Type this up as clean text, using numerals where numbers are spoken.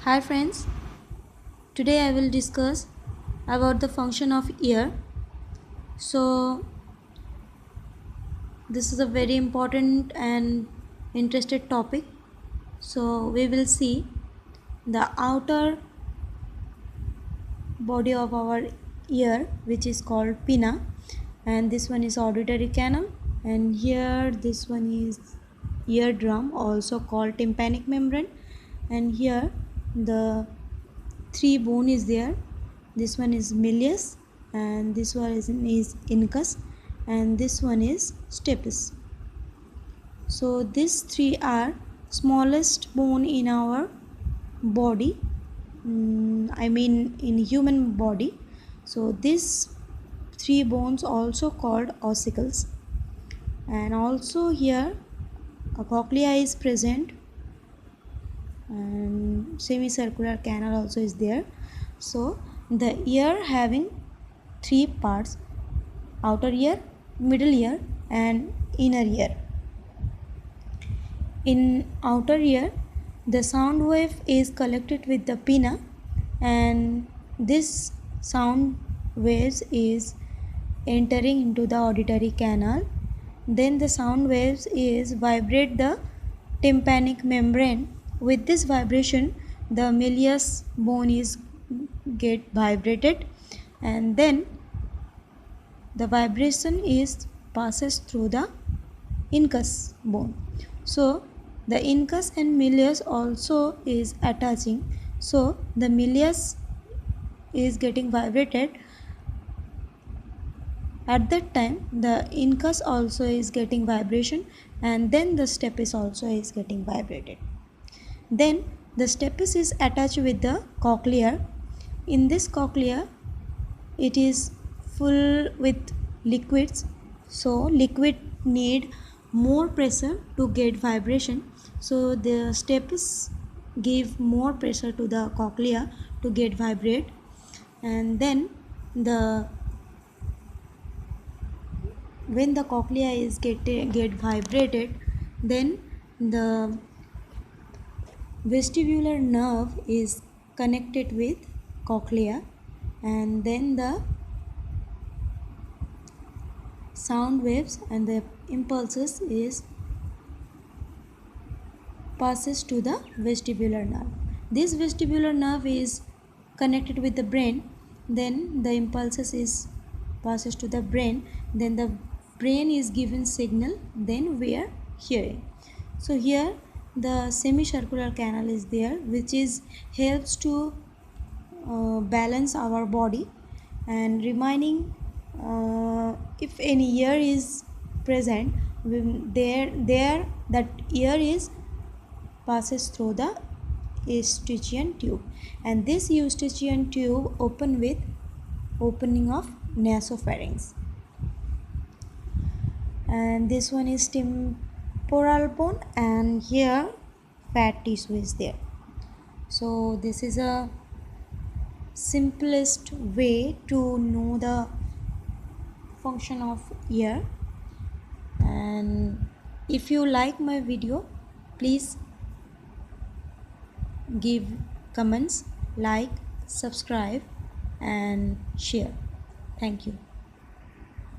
Hi friends, today I will discuss about the function of ear. So this is a very important and interesting topic. So we will see the outer body of our ear, which is called pinna, and this one is auditory canal, and here this one is eardrum, also called tympanic membrane, and here the three bone is there. This one is malleus, and this one is incus, and this one is stapes. So these three are smallest bone in our body, I mean in human body. So these three bones also called ossicles, and also here a cochlea is present, and semicircular canal also is there. So the ear having three parts: outer ear, middle ear, and inner ear. In outer ear, the sound wave is collected with the pinna, and this sound waves is entering into the auditory canal. Then the sound waves is vibrate the tympanic membrane. With this vibration, the malleus bone is get vibrated, and then the vibration is passes through the incus bone. So the incus and malleus also is attaching. So the malleus is getting vibrated. At that time, the incus also is getting vibration, and then the stapes also is getting vibrated. Then the stapes is attached with the cochlea. In this cochlea, it is full with liquids, so liquid need more pressure to get vibration. So the stapes give more pressure to the cochlea to get vibrate, and then when the cochlea is get vibrated, then the vestibular nerve is connected with cochlea, and then the sound waves and the impulses is passes to the vestibular nerve. This vestibular nerve is connected with the brain, then the impulses is passes to the brain, then the brain is given signal, then we are hearing. So here the semicircular canal is there, which is helps to balance our body, and remaining if any ear is present, there that ear is passes through the eustachian tube, and this eustachian tube open with opening of nasopharynx, and this one is temporal bone, and here fat tissue is there. So this is a simplest way to know the function of ear. And if you like my video, please give comments, like, subscribe and share. Thank you.